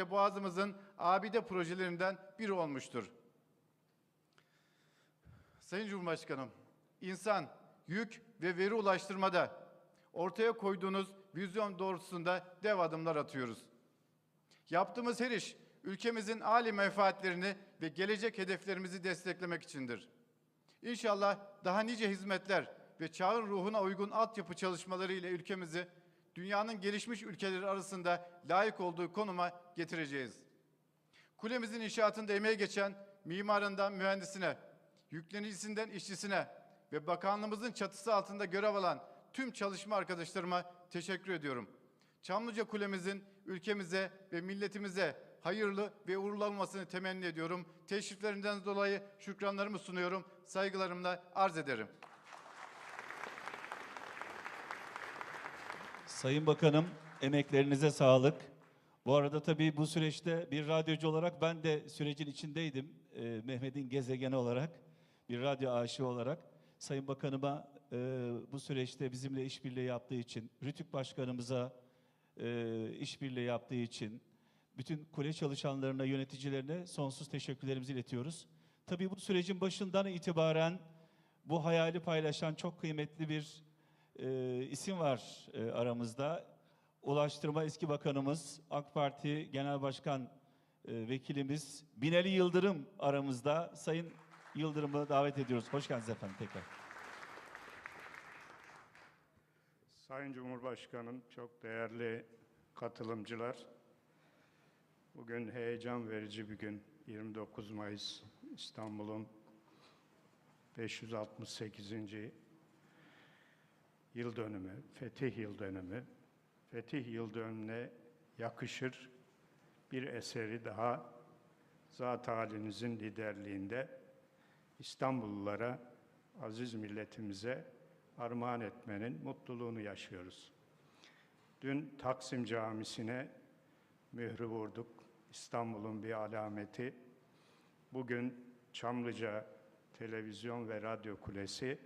Boğazımızın abide projelerinden biri olmuştur. Sayın Cumhurbaşkanım, insan, yük ve veri ulaştırmada ortaya koyduğunuz vizyon doğrultusunda dev adımlar atıyoruz. Yaptığımız her iş ülkemizin âli menfaatlerini ve gelecek hedeflerimizi desteklemek içindir. İnşallah daha nice hizmetler ve çağın ruhuna uygun altyapı çalışmaları ile ülkemizi dünyanın gelişmiş ülkeleri arasında layık olduğu konuma getireceğiz. Kulemizin inşaatında emeği geçen mimarından mühendisine, yüklenicisinden işçisine ve bakanlığımızın çatısı altında görev alan tüm çalışma arkadaşlarıma teşekkür ediyorum. Çamlıca Kulemizin ülkemize ve milletimize hayırlı ve uğurlu olmasını temenni ediyorum. Teşriflerinden dolayı şükranlarımı sunuyorum. Saygılarımla arz ederim. Sayın Bakanım, emeklerinize sağlık. Bu arada tabii bu süreçte bir radyocu olarak ben de sürecin içindeydim. Mehmet'in gezegeni olarak, bir radyo aşığı olarak. Sayın Bakanıma bu süreçte bizimle işbirliği yaptığı için, Rütük Başkanımıza işbirliği yaptığı için, bütün kule çalışanlarına, yöneticilerine sonsuz teşekkürlerimizi iletiyoruz. Tabii bu sürecin başından itibaren bu hayali paylaşan çok kıymetli bir isim var aramızda. Ulaştırma eski bakanımız, AK Parti Genel Başkan Vekilimiz Binali Yıldırım aramızda. Sayın Yıldırım'ı davet ediyoruz. Hoş geldiniz efendim tekrar. Sayın Cumhurbaşkanım, çok değerli katılımcılar. Bugün heyecan verici bir gün. 29 Mayıs İstanbul'un 568. yıl dönümü, Fetih Yıl dönümü. Fetih Yıl dönümüne yakışır bir eseri daha zat halinizin liderliğinde İstanbullulara, aziz milletimize armağan etmenin mutluluğunu yaşıyoruz. Dün Taksim Camisi'ne mührü vurduk. İstanbul'un bir alameti. Bugün Çamlıca Televizyon ve Radyo Kulesi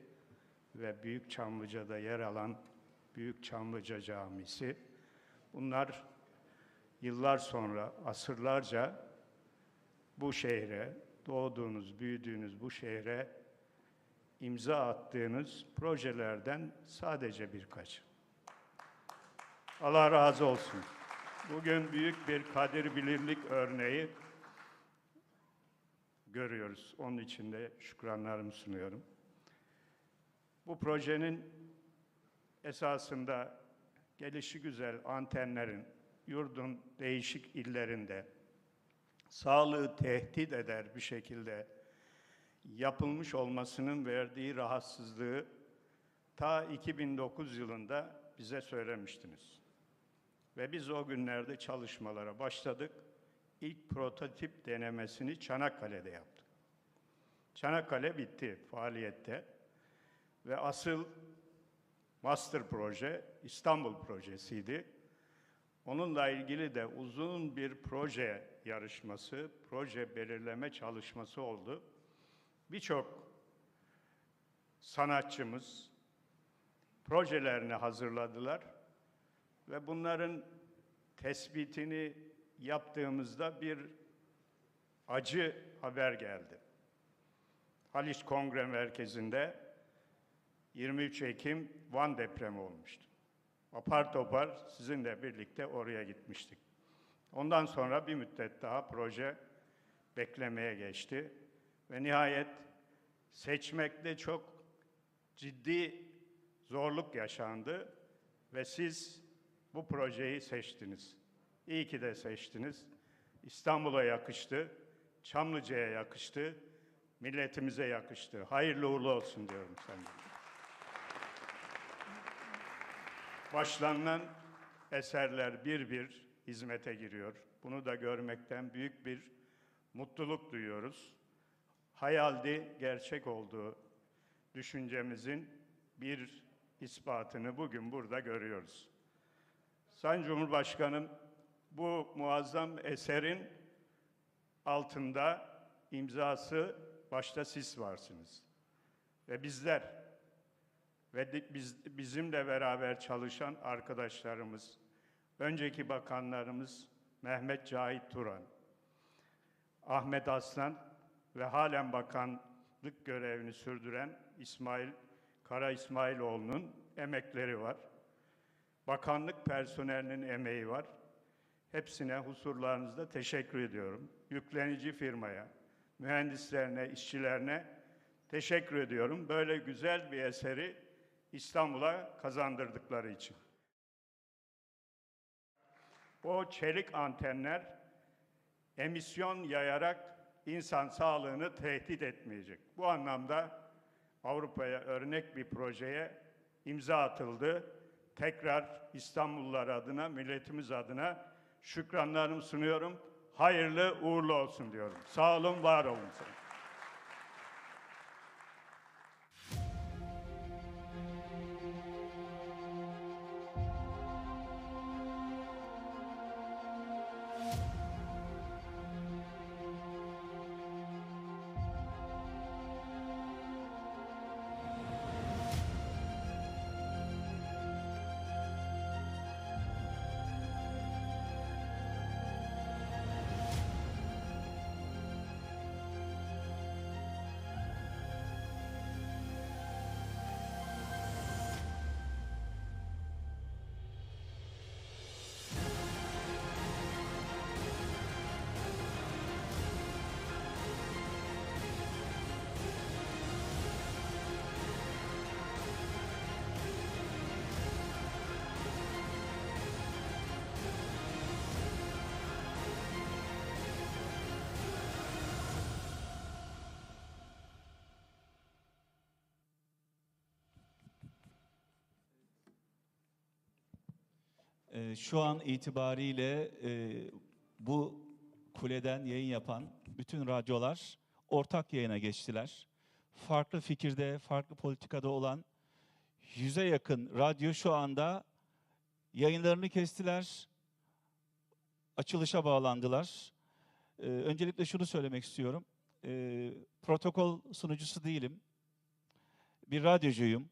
ve Büyük Çamlıca'da yer alan Büyük Çamlıca Camisi. Bunlar yıllar sonra, asırlarca bu şehre, doğduğunuz, büyüdüğünüz bu şehre imza attığınız projelerden sadece birkaç. Allah razı olsun. Bugün büyük bir kadir bilirlik örneği görüyoruz. Onun için de şükranlarımı sunuyorum. Bu projenin esasında gelişigüzel antenlerin yurdun değişik illerinde sağlığı tehdit eder bir şekilde yapılmış olmasının verdiği rahatsızlığı ta 2009 yılında bize söylemiştiniz. Ve biz o günlerde çalışmalara başladık. İlk prototip denemesini Çanakkale'de yaptık. Çanakkale bitti faaliyette ve asıl master proje İstanbul projesiydi. Onunla ilgili de uzun bir proje yarışması, proje belirleme çalışması oldu. Birçok sanatçımız projelerini hazırladılar ve bunların tespitini yaptığımızda bir acı haber geldi. Haliç Kongre Merkezi'nde 23 Ekim Van depremi olmuştu. Apar topar sizinle birlikte oraya gitmiştik. Ondan sonra bir müddet daha proje beklemeye geçti. Ve nihayet seçmekte çok ciddi zorluk yaşandı ve siz bu projeyi seçtiniz. İyi ki de seçtiniz. İstanbul'a yakıştı, Çamlıca'ya yakıştı, milletimize yakıştı. Hayırlı uğurlu olsun diyorum sana. Başlanılan eserler bir bir hizmete giriyor. Bunu da görmekten büyük bir mutluluk duyuyoruz. Hayaldi, gerçek olduğu düşüncemizin bir ispatını bugün burada görüyoruz. Sayın Cumhurbaşkanım, bu muazzam eserin altında imzası başta siz varsınız. Ve bizler ve bizimle beraber çalışan arkadaşlarımız, önceki bakanlarımız Mehmet Cahit Turan, Ahmet Aslan ve halen bakanlık görevini sürdüren Kara İsmailoğlu'nun emekleri var. Bakanlık personelinin emeği var. Hepsine huzurlarınızda teşekkür ediyorum. Yüklenici firmaya, mühendislerine, işçilerine teşekkür ediyorum. Böyle güzel bir eseri İstanbul'a kazandırdıkları için. O çelik antenler emisyon yayarak insan sağlığını tehdit etmeyecek. Bu anlamda Avrupa'ya örnek bir projeye imza atıldı. Tekrar İstanbullular adına, milletimiz adına şükranlarımı sunuyorum. Hayırlı uğurlu olsun diyorum. Sağ olun, var olun. Şu an itibariyle bu kuleden yayın yapan bütün radyolar ortak yayına geçtiler. Farklı fikirde, farklı politikada olan 100'e yakın radyo şu anda yayınlarını kestiler, açılışa bağlandılar. Öncelikle şunu söylemek istiyorum. Protokol sunucusu değilim. Bir radyocuyum.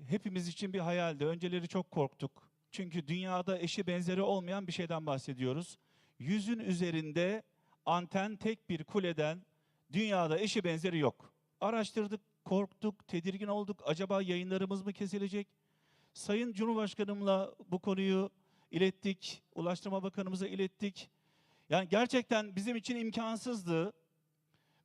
Hepimiz için bir hayaldi. Önceleri çok korktuk. Çünkü dünyada eşi benzeri olmayan bir şeyden bahsediyoruz. 100'ün üzerinde anten tek bir kuleden dünyada eşi benzeri yok. Araştırdık, korktuk, tedirgin olduk. Acaba yayınlarımız mı kesilecek? Sayın Cumhurbaşkanımla bu konuyu ilettik. Ulaştırma Bakanımıza ilettik. Yani gerçekten bizim için imkansızdı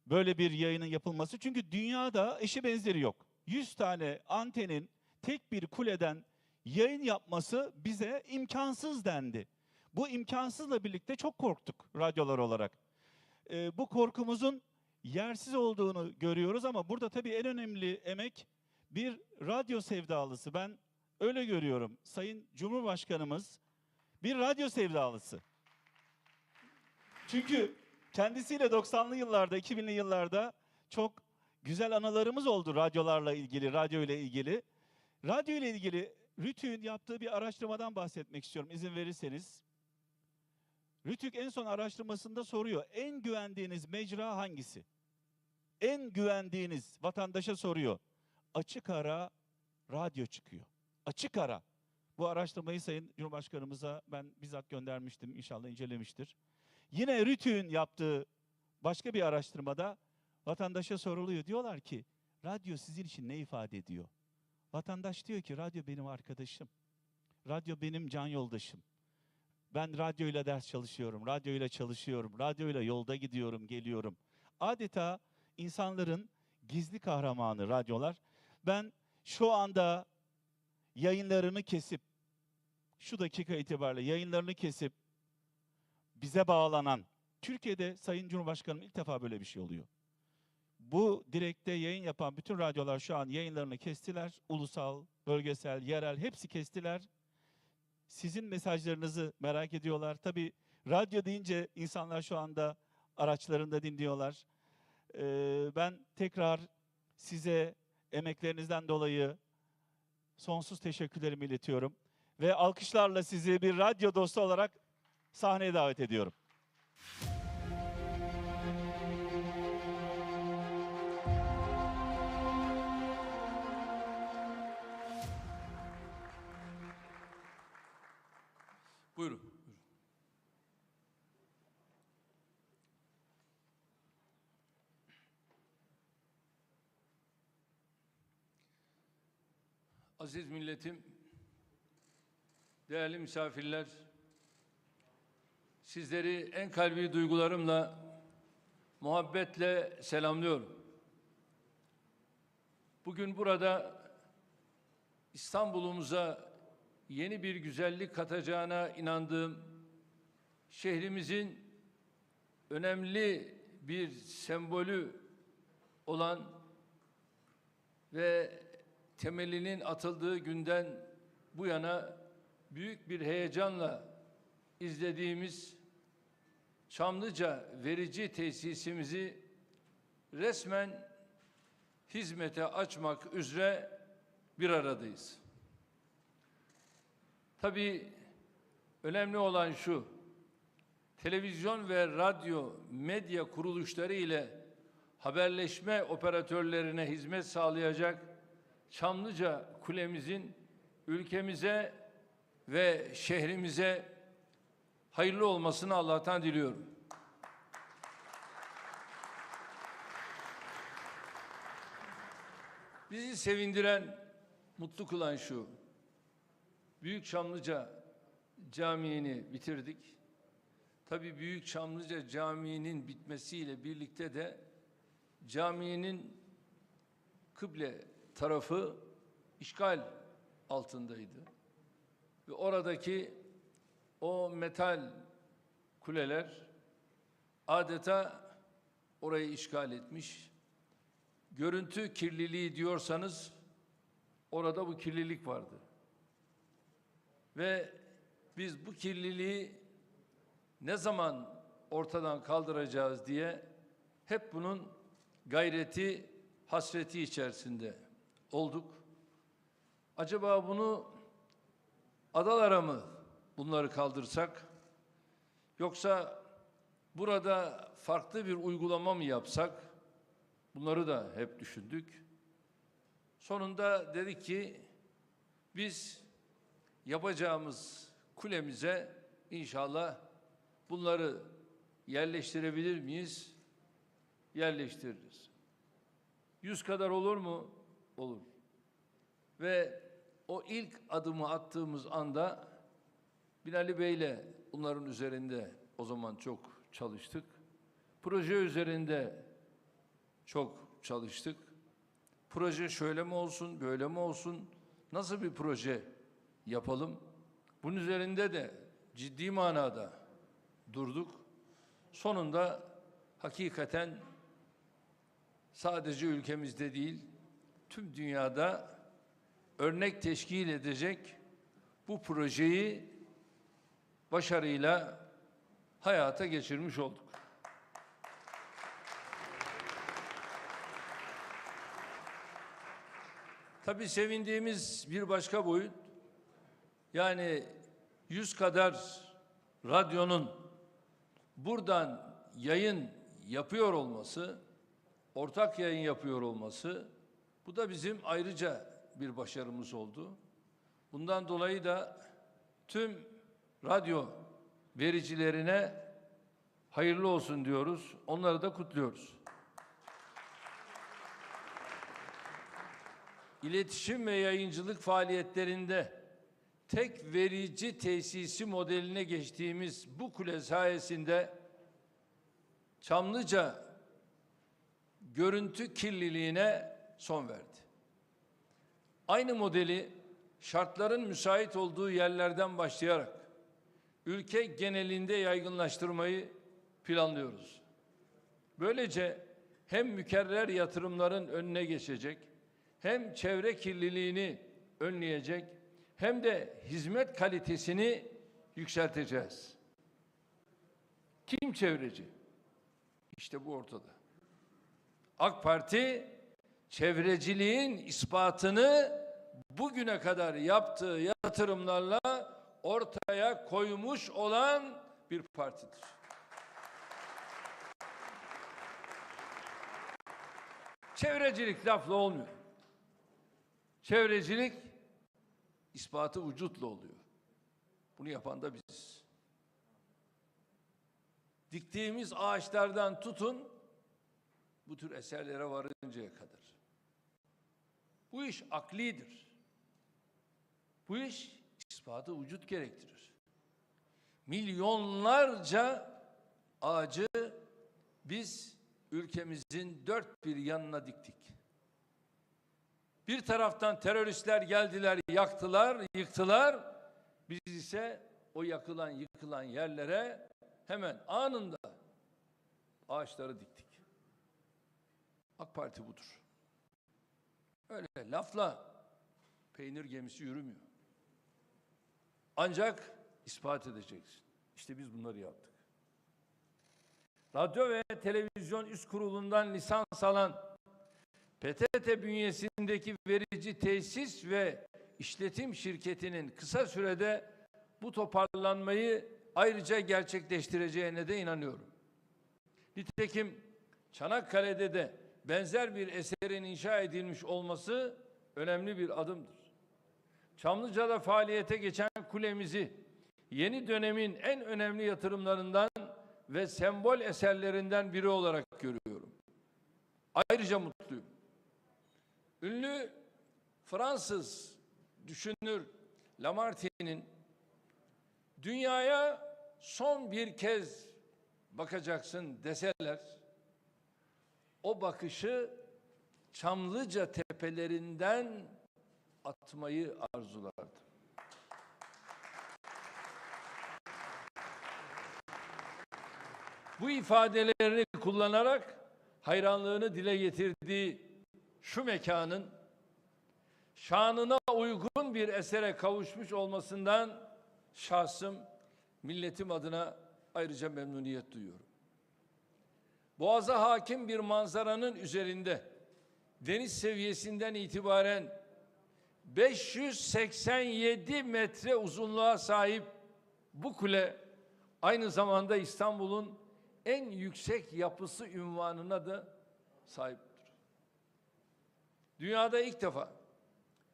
böyle bir yayının yapılması. Çünkü dünyada eşi benzeri yok. 100 tane antenin tek bir kuleden yayın yapması bize imkansız dendi. Bu imkansızla birlikte çok korktuk radyolar olarak. Bu korkumuzun yersiz olduğunu görüyoruz ama burada tabii en önemli emek bir radyo sevdalısı. Ben öyle görüyorum. Sayın Cumhurbaşkanımız bir radyo sevdalısı. Çünkü kendisiyle 90'lı yıllarda, 2000'li yıllarda çok güzel anılarımız oldu radyolarla ilgili, radyo ile ilgili. Radyo ile ilgili RTÜK'ün yaptığı bir araştırmadan bahsetmek istiyorum izin verirseniz. RTÜK en son araştırmasında soruyor. En güvendiğiniz mecra hangisi? En güvendiğiniz vatandaşa soruyor. Açık ara radyo çıkıyor. Açık ara. Bu araştırmayı Sayın Cumhurbaşkanımıza ben bizzat göndermiştim. İnşallah incelemiştir. Yine RTÜK'ün yaptığı başka bir araştırmada vatandaşa soruluyor. Diyorlar ki radyo sizin için ne ifade ediyor? Vatandaş diyor ki radyo benim arkadaşım. Radyo benim can yoldaşım. Ben radyoyla ders çalışıyorum, radyoyla çalışıyorum, radyoyla yolda gidiyorum, geliyorum. Adeta insanların gizli kahramanı radyolar. Ben şu anda yayınlarını kesip, şu dakika itibariyle yayınlarını kesip bize bağlanan, Türkiye'de Sayın Cumhurbaşkanım ilk defa böyle bir şey oluyor. Bu direkte yayın yapan bütün radyolar şu an yayınlarını kestiler. Ulusal, bölgesel, yerel hepsi kestiler. Sizin mesajlarınızı merak ediyorlar. Tabii radyo deyince insanlar şu anda araçlarında dinliyorlar. Ben tekrar size emeklerinizden dolayı sonsuz teşekkürlerimi iletiyorum. Ve alkışlarla sizi bir radyo dostu olarak sahneye davet ediyorum. Buyurun. Buyurun. Aziz milletim, değerli misafirler, sizleri en kalbi duygularımla, muhabbetle selamlıyorum. Bugün burada İstanbul'umuza yeni bir güzellik katacağına inandığım, şehrimizin önemli bir sembolü olan ve temelinin atıldığı günden bu yana büyük bir heyecanla izlediğimiz Çamlıca verici tesisimizi resmen hizmete açmak üzere bir aradayız. Tabii önemli olan şu, televizyon ve radyo medya kuruluşları ile haberleşme operatörlerine hizmet sağlayacak Çamlıca kulemizin ülkemize ve şehrimize hayırlı olmasını Allah'tan diliyorum. Bizi sevindiren, mutlu kılan şu, Büyük Çamlıca Camii'ni bitirdik. Tabii Büyük Çamlıca Camii'nin bitmesiyle birlikte de caminin kıble tarafı işgal altındaydı. Ve oradaki o metal kuleler adeta orayı işgal etmiş. Görüntü kirliliği diyorsanız orada bu kirlilik vardı. Ve biz bu kirliliği ne zaman ortadan kaldıracağız diye hep bunun gayreti, hasreti içerisinde olduk. Acaba bunu adalara mı bunları kaldırsak, yoksa burada farklı bir uygulama mı yapsak? Bunları da hep düşündük. Sonunda dedik ki biz yapacağımız kulemize inşallah bunları yerleştirebilir miyiz? Yerleştiririz. 100 kadar olur mu? Olur. Ve o ilk adımı attığımız anda Binali Bey'le bunların üzerinde o zaman çok çalıştık. Proje üzerinde çok çalıştık. Proje şöyle mi olsun, böyle mi olsun? Nasıl bir proje yapalım? Bunun üzerinde de ciddi manada durduk. Sonunda hakikaten sadece ülkemizde değil, tüm dünyada örnek teşkil edecek bu projeyi başarıyla hayata geçirmiş olduk. Tabii sevindiğimiz bir başka boyut, yani 100 kadar radyonun buradan yayın yapıyor olması, ortak yayın yapıyor olması, bu da bizim ayrıca bir başarımız oldu. Bundan dolayı da tüm radyo vericilerine hayırlı olsun diyoruz. Onları da kutluyoruz. İletişim ve yayıncılık faaliyetlerinde tek verici tesisi modeline geçtiğimiz bu kule sayesinde Çamlıca görüntü kirliliğine son verdi. Aynı modeli şartların müsait olduğu yerlerden başlayarak ülke genelinde yaygınlaştırmayı planlıyoruz. Böylece hem mükerrer yatırımların önüne geçecek, hem çevre kirliliğini önleyecek, hem de hizmet kalitesini yükselteceğiz. Kim çevreci? İşte bu ortada. AK Parti çevreciliğin ispatını bugüne kadar yaptığı yatırımlarla ortaya koymuş olan bir partidir. Çevrecilik lafla olmuyor. Çevrecilik ispatı vücutla oluyor. Bunu yapan da biziz. Diktiğimiz ağaçlardan tutun, bu tür eserlere varıncaya kadar. Bu iş aklidir. Bu iş ispatı vücut gerektirir. Milyonlarca ağacı biz ülkemizin dört bir yanına diktik. Bir taraftan teröristler geldiler, yaktılar, yıktılar. Biz ise o yakılan, yıkılan yerlere hemen anında ağaçları diktik. AK Parti budur. Öyle lafla peynir gemisi yürümüyor. Ancak ispat edeceksin. İşte biz bunları yaptık. Radyo ve Televizyon Üst Kurulu'ndan lisans alan PTT bünyesindeki verici tesis ve işletim şirketinin kısa sürede bu toparlanmayı ayrıca gerçekleştireceğine de inanıyorum. Nitekim Çanakkale'de de benzer bir eserin inşa edilmiş olması önemli bir adımdır. Çamlıca'da faaliyete geçen kulemizi yeni dönemin en önemli yatırımlarından ve sembol eserlerinden biri olarak görüyorum. Ayrıca mutluyum. Ünlü Fransız düşünür Lamartine'in dünyaya son bir kez bakacaksın deseler, o bakışı Çamlıca tepelerinden atmayı arzulardı. Bu ifadelerini kullanarak hayranlığını dile getirdiği şu mekanın şanına uygun bir esere kavuşmuş olmasından şahsım, milletim adına ayrıca memnuniyet duyuyorum. Boğaza hakim bir manzaranın üzerinde deniz seviyesinden itibaren 587 metre uzunluğa sahip bu kule aynı zamanda İstanbul'un en yüksek yapısı unvanına da sahiptir. Dünyada ilk defa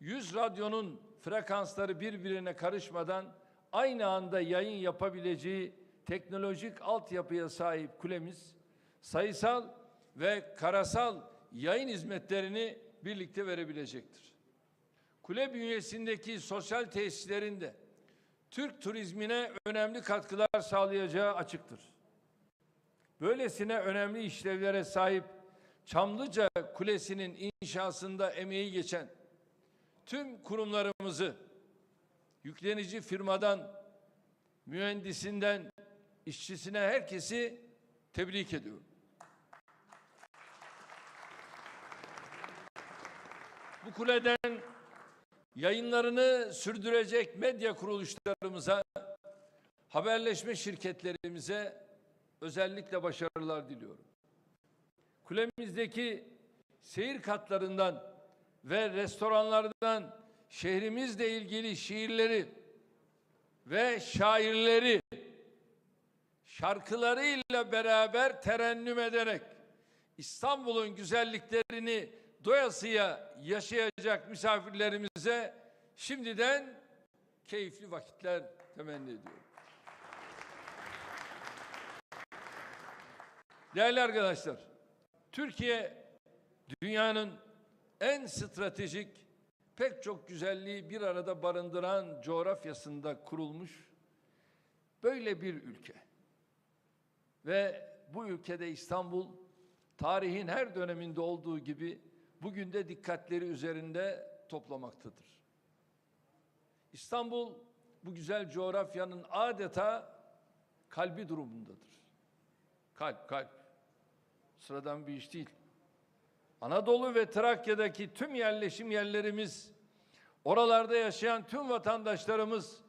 100 radyonun frekansları birbirine karışmadan aynı anda yayın yapabileceği teknolojik altyapıya sahip kulemiz, sayısal ve karasal yayın hizmetlerini birlikte verebilecektir. Kule bünyesindeki sosyal tesislerin de Türk turizmine önemli katkılar sağlayacağı açıktır. Böylesine önemli işlevlere sahip Çamlıca Kulesi'nin inşasında emeği geçen tüm kurumlarımızı, yüklenici firmadan, mühendisinden, işçisine herkesi tebrik ediyorum. Bu kuleden yayınlarını sürdürecek medya kuruluşlarımıza, haberleşme şirketlerimize özellikle başarılar diliyorum. Kulemizdeki seyir katlarından ve restoranlardan şehrimizle ilgili şiirleri ve şairleri şarkılarıyla beraber terennüm ederek İstanbul'un güzelliklerini doyasıya yaşayacak misafirlerimize şimdiden keyifli vakitler temenni ediyorum. Değerli arkadaşlar, Türkiye dünyanın en stratejik, pek çok güzelliği bir arada barındıran coğrafyasında kurulmuş böyle bir ülke. Ve bu ülkede İstanbul tarihin her döneminde olduğu gibi bugün de dikkatleri üzerinde toplamaktadır. İstanbul bu güzel coğrafyanın adeta kalbi durumundadır. Kalp. Sıradan bir iş değil. Anadolu ve Trakya'daki tüm yerleşim yerlerimiz, oralarda yaşayan tüm vatandaşlarımız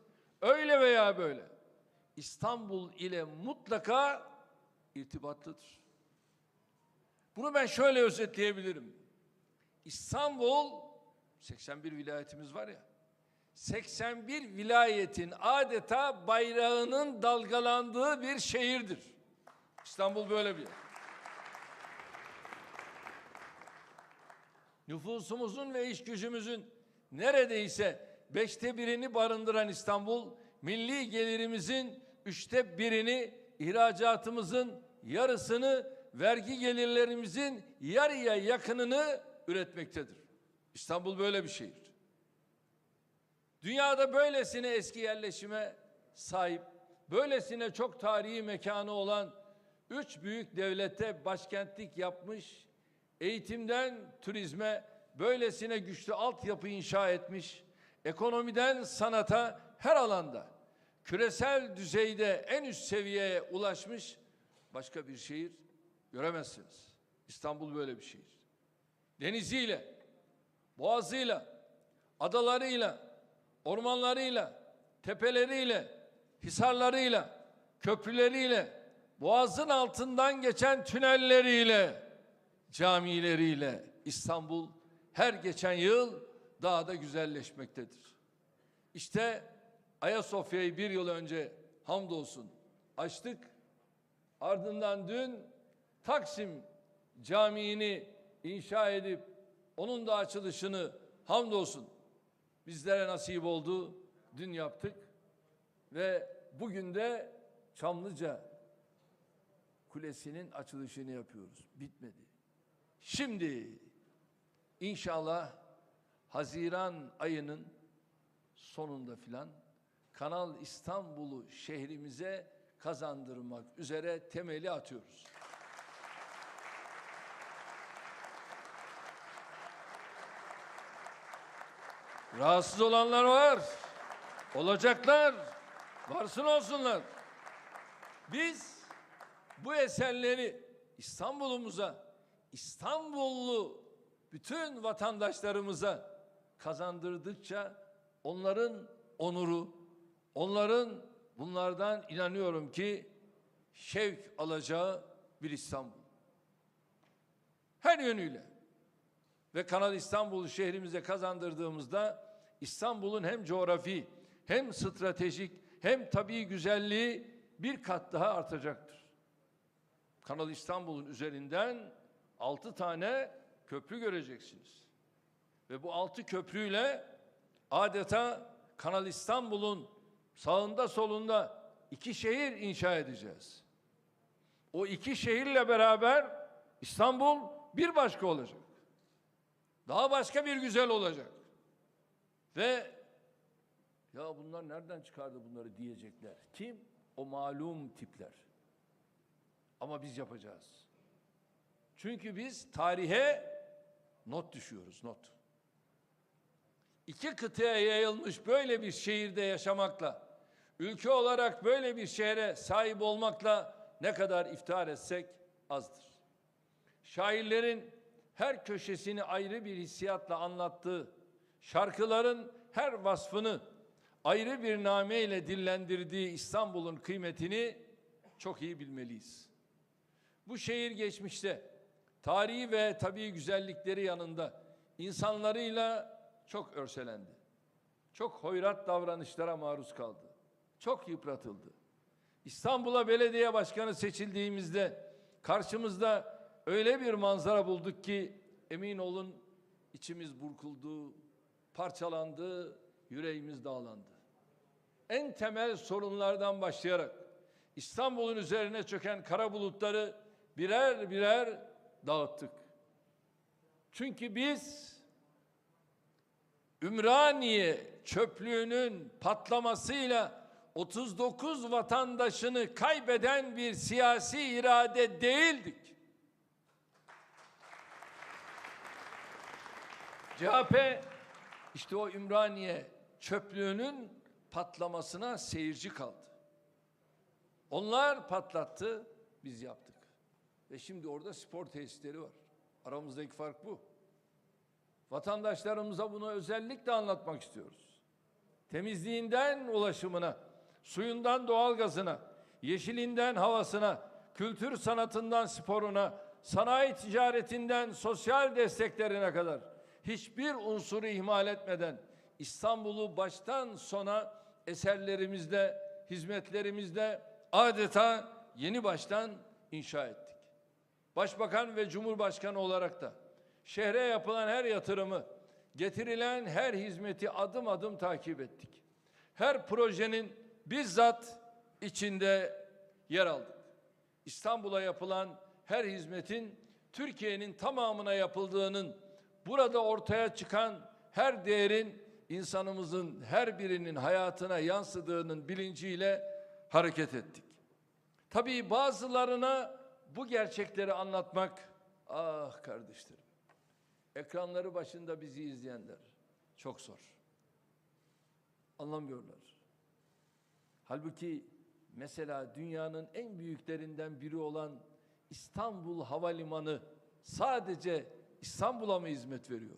öyle veya böyle İstanbul ile mutlaka irtibatlıdır. Bunu ben şöyle özetleyebilirim. İstanbul, 81 vilayetimiz var ya, 81 vilayetin adeta bayrağının dalgalandığı bir şehirdir. İstanbul böyle bir yer. Nüfusumuzun ve iş gücümüzün neredeyse 1/5'ini barındıran İstanbul, milli gelirimizin 1/3'ini, ihracatımızın yarısını, vergi gelirlerimizin yarıya yakınını üretmektedir. İstanbul böyle bir şehir. Dünyada böylesine eski yerleşime sahip, böylesine çok tarihi mekanı olan 3 büyük devlete başkentlik yapmış, eğitimden turizme böylesine güçlü altyapı inşa etmiş, ekonomiden sanata her alanda küresel düzeyde en üst seviyeye ulaşmış başka bir şehir göremezsiniz. İstanbul böyle bir şehir. Deniziyle, boğazıyla, adalarıyla, ormanlarıyla, tepeleriyle, hisarlarıyla, köprüleriyle, boğazın altından geçen tünelleriyle, camileriyle İstanbul her geçen yıl daha da güzelleşmektedir. İşte Ayasofya'yı 1 yıl önce hamdolsun açtık. Ardından dün Taksim Camii'ni inşa edip onun da açılışını hamdolsun bizlere nasip oldu. Dün yaptık ve bugün de Çamlıca Kulesi'nin açılışını yapıyoruz. Bitmedi. Şimdi inşallah Haziran ayının sonunda filan Kanal İstanbul'u şehrimize kazandırmak üzere temeli atıyoruz. Rahatsız olanlar var. Olacaklar. Varsın olsunlar. Biz bu eserleri İstanbul'umuza, İstanbullu bütün vatandaşlarımıza kazandırdıkça onların onuru, onların bunlardan inanıyorum ki şevk alacağı bir İstanbul. Her yönüyle. Ve Kanal İstanbul'u şehrimize kazandırdığımızda İstanbul'un hem coğrafi, hem stratejik, hem tabii güzelliği bir kat daha artacaktır. Kanal İstanbul'un üzerinden 6 tane köprü göreceksiniz. Ve bu 6 köprüyle adeta Kanal İstanbul'un sağında solunda 2 şehir inşa edeceğiz. O 2 şehirle beraber İstanbul bir başka olacak. Daha başka bir güzel olacak. Ve ya bunlar nereden çıkardı bunları diyecekler. Kim? O malum tipler. Ama biz yapacağız. Çünkü biz tarihe not düşüyoruz, not. 2 kıtaya yayılmış böyle bir şehirde yaşamakla, ülke olarak böyle bir şehre sahip olmakla ne kadar iftihar etsek azdır. Şairlerin her köşesini ayrı bir hissiyatla anlattığı, şarkıların her vasfını ayrı bir nameyle dillendirdiği İstanbul'un kıymetini çok iyi bilmeliyiz. Bu şehir geçmişte tarihi ve tabii güzellikleri yanında insanlarıyla çok örselendi. Çok hoyrat davranışlara maruz kaldı. Çok yıpratıldı. İstanbul'a belediye başkanı seçildiğimizde karşımızda öyle bir manzara bulduk ki emin olun içimiz burkuldu, parçalandı, yüreğimiz dağlandı. En temel sorunlardan başlayarak İstanbul'un üzerine çöken kara bulutları birer birer dağıttık. Çünkü biz Ümraniye çöplüğünün patlamasıyla 39 vatandaşını kaybeden bir siyasi irade değildik. CHP işte o Ümraniye çöplüğünün patlamasına seyirci kaldı. Onlar patlattı, biz yaptık. Ve şimdi orada spor tesisleri var. Aramızdaki fark bu. Vatandaşlarımıza bunu özellikle anlatmak istiyoruz. Temizliğinden ulaşımına, suyundan doğalgazına, yeşilinden havasına, kültür sanatından sporuna, sanayi ticaretinden sosyal desteklerine kadar hiçbir unsuru ihmal etmeden İstanbul'u baştan sona eserlerimizle, hizmetlerimizle adeta yeni baştan inşa ettik. Başbakan ve Cumhurbaşkanı olarak da şehre yapılan her yatırımı, getirilen her hizmeti adım adım takip ettik. Her projenin bizzat içinde yer aldık. İstanbul'a yapılan her hizmetin Türkiye'nin tamamına yapıldığının, burada ortaya çıkan her değerin insanımızın her birinin hayatına yansıdığının bilinciyle hareket ettik. Tabii bazılarına bu gerçekleri anlatmak, ah kardeşlerim, ekranları başında bizi izleyenler çok zor. Anlamıyorlar. Halbuki mesela dünyanın en büyüklerinden biri olan İstanbul Havalimanı sadece İstanbul'a mı hizmet veriyor?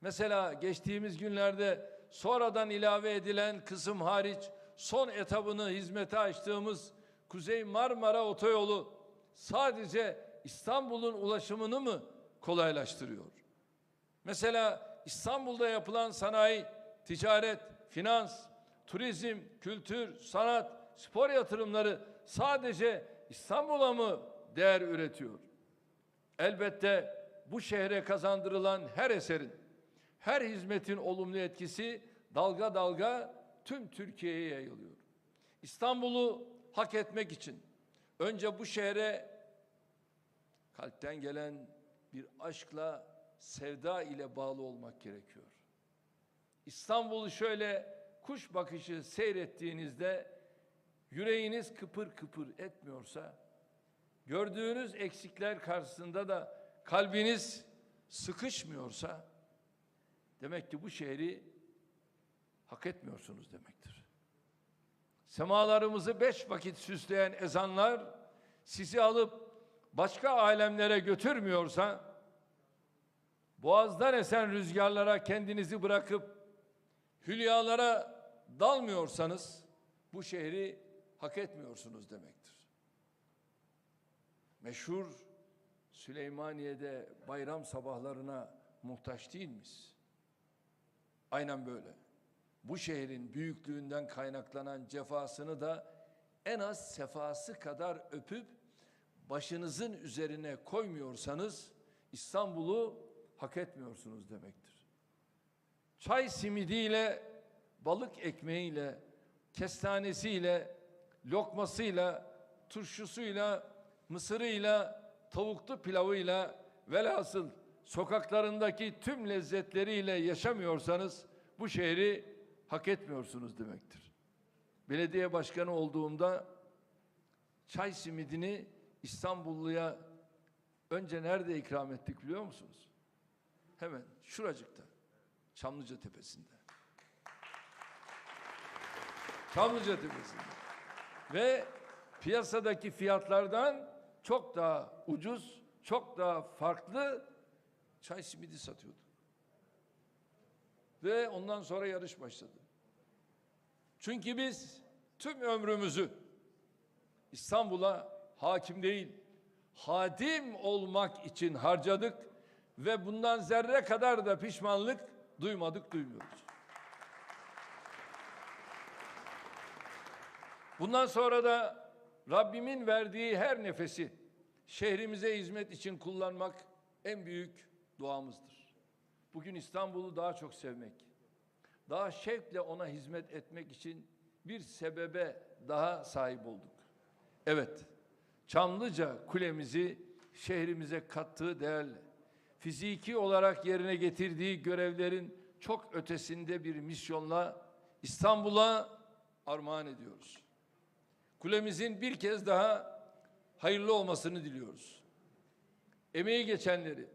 Mesela geçtiğimiz günlerde sonradan ilave edilen kısım hariç son etabını hizmete açtığımız Kuzey Marmara Otoyolu sadece İstanbul'un ulaşımını mı kolaylaştırıyor? Mesela İstanbul'da yapılan sanayi, ticaret, finans, turizm, kültür, sanat, spor yatırımları sadece İstanbul'a mı değer üretiyor? Elbette bu şehre kazandırılan her eserin, her hizmetin olumlu etkisi dalga dalga tüm Türkiye'ye yayılıyor. İstanbul'u hak etmek için önce bu şehre kalpten gelen bir aşkla, sevda ile bağlı olmak gerekiyor. İstanbul'u şöyle kuş bakışı seyrettiğinizde yüreğiniz kıpır kıpır etmiyorsa, gördüğünüz eksikler karşısında da kalbiniz sıkışmıyorsa, demek ki bu şehri hak etmiyorsunuz demektir. Semalarımızı 5 vakit süsleyen ezanlar sizi alıp başka alemlere götürmüyorsa, boğazdan esen rüzgarlara kendinizi bırakıp hülyalara dalmıyorsanız bu şehri hak etmiyorsunuz demektir. Meşhur Süleymaniye'de bayram sabahlarına muhtaç değil miyiz? Aynen böyle. Bu şehrin büyüklüğünden kaynaklanan cefasını da en az sefası kadar öpüp başınızın üzerine koymuyorsanız İstanbul'u hak etmiyorsunuz demektir. Çay simidiyle, balık ekmeğiyle, kestanesiyle, lokmasıyla, turşusuyla, mısırıyla, tavuklu pilavıyla, velhasıl sokaklarındaki tüm lezzetleriyle yaşamıyorsanız bu şehri hak etmiyorsunuz demektir. Belediye başkanı olduğumda çay simidini İstanbulluya önce nerede ikram ettik biliyor musunuz? Hemen şuracıkta, Çamlıca Tepesi'nde. Çamlıca Tepesi'nde. Ve piyasadaki fiyatlardan çok daha ucuz, çok daha farklı çay simidi satıyordu. Ve ondan sonra yarış başladı. Çünkü biz tüm ömrümüzü İstanbul'a hakim değil, hadim olmak için harcadık ve bundan zerre kadar da pişmanlık duymadık, duymuyoruz. Bundan sonra da Rabbimin verdiği her nefesi şehrimize hizmet için kullanmak en büyük duamızdır. Bugün İstanbul'u daha çok sevmek, daha şevkle ona hizmet etmek için bir sebebe daha sahip olduk. Evet, Çamlıca kulemizi şehrimize kattığı değerle, fiziki olarak yerine getirdiği görevlerin çok ötesinde bir misyonla İstanbul'a armağan ediyoruz. Kulemizin bir kez daha hayırlı olmasını diliyoruz. Emeği geçenleri,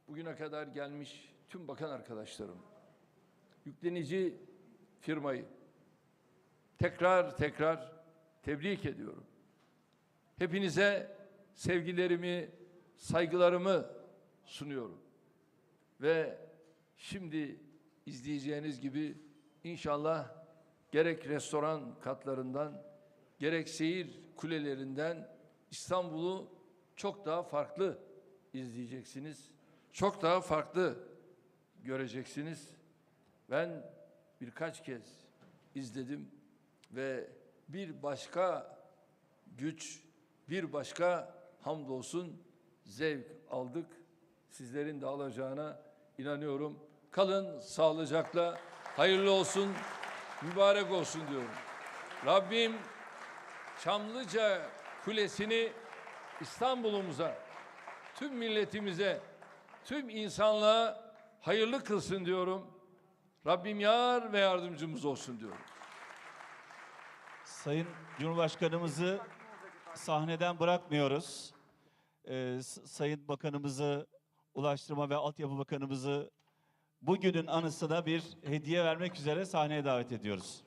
bugüne kadar gelmiş tüm bakan arkadaşlarım, yüklenici firmayı tekrar tebrik ediyorum. Hepinize sevgilerimi, saygılarımı sunuyorum. Ve şimdi izleyeceğiniz gibi inşallah gerek restoran katlarından, gerek seyir kulelerinden İstanbul'u çok daha farklı izleyeceksiniz. Çok daha farklı göreceksiniz. Ben birkaç kez izledim ve bir başka güç, bir başka hamdolsun zevk aldık. Sizlerin de alacağına inanıyorum. Kalın sağlıcakla, hayırlı olsun, mübarek olsun diyorum. Rabbim Çamlıca Kulesi'ni İstanbul'umuza, tüm milletimize, tüm insanlığa hayırlı kılsın diyorum. Rabbim yar ve yardımcımız olsun diyorum. Sayın Cumhurbaşkanımızı sahneden bırakmıyoruz. Sayın Bakanımızı, Ulaştırma ve Altyapı Bakanımızı bugünün anısına bir hediye vermek üzere sahneye davet ediyoruz.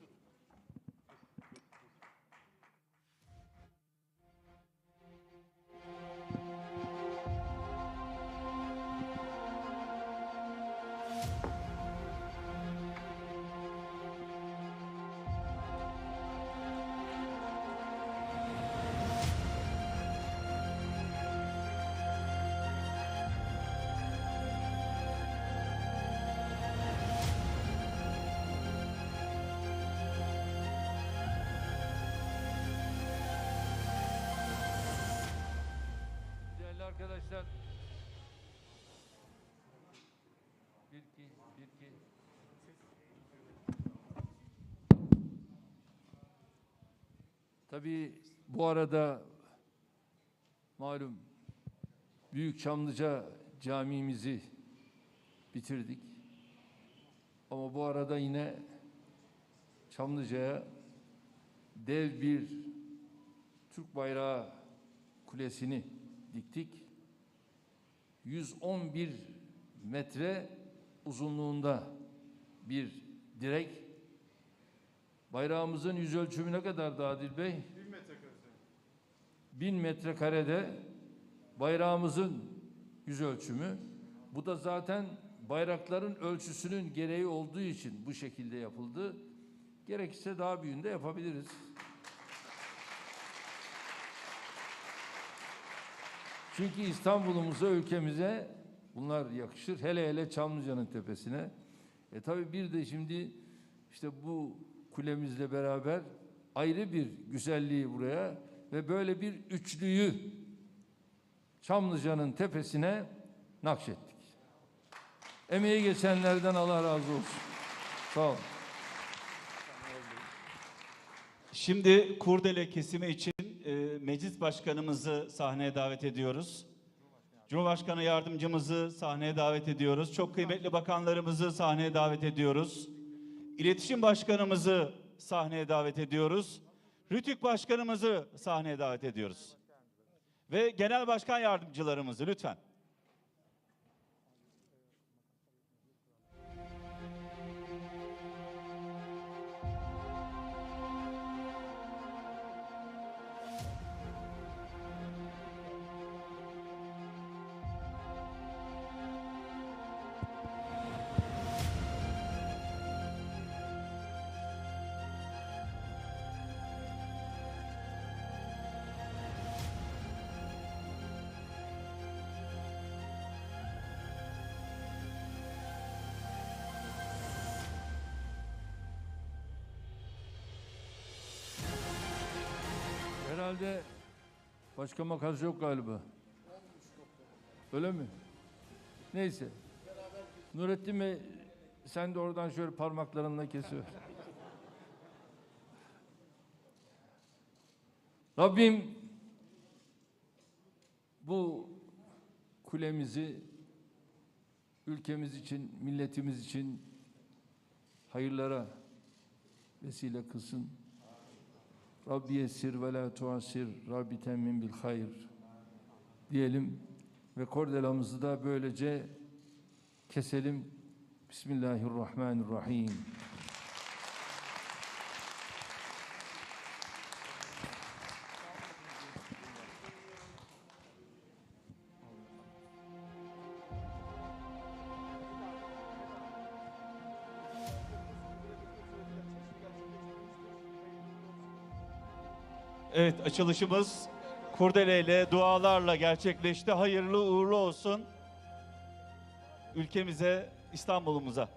Değerli arkadaşlar. Bir, iki. Tabii bu arada malum Büyük Çamlıca camimizi bitirdik. Ama bu arada yine Çamlıca'ya dev bir Türk bayrağı kulesini diktik. 111 metre uzunluğunda bir direk. Bayrağımızın yüz ölçümü ne kadardı Adil Bey? 1000 metrekare. 1000 metrekarede bayrağımızın yüz ölçümü. Bu da zaten bayrakların ölçüsünün gereği olduğu için bu şekilde yapıldı. Gerekirse daha büyüğünü de yapabiliriz. Çünkü İstanbul'umuza, ülkemize bunlar yakışır. Hele hele Çamlıca'nın tepesine. Tabii bir de şimdi işte bu kulemizle beraber ayrı bir güzelliği buraya ve böyle bir üçlüyü Çamlıca'nın tepesine nakşettik. Emeği geçenlerden Allah razı olsun. Sağ olun. Şimdi kurdele kesimi için meclis başkanımızı sahneye davet ediyoruz. Cumhurbaşkanı yardımcımızı sahneye davet ediyoruz. Çok kıymetli bakanlarımızı sahneye davet ediyoruz. İletişim başkanımızı sahneye davet ediyoruz. Rütük başkanımızı sahneye davet ediyoruz. Ve genel başkan yardımcılarımızı lütfen. Herhalde başka makas yok galiba. Öyle mi? Neyse. Nurettin Bey sen de oradan şöyle parmaklarınla kesiyor. Rabbim bu kulemizi ülkemiz için, milletimiz için hayırlara vesile kılsın. Rabbi yessir ve la tuasir, Rabbi temmin bil hayr diyelim ve kordelamızı da böylece keselim. Bismillahirrahmanirrahim. Evet, açılışımız kurdeleyle, dualarla gerçekleşti. Hayırlı uğurlu olsun ülkemize, İstanbul'umuza.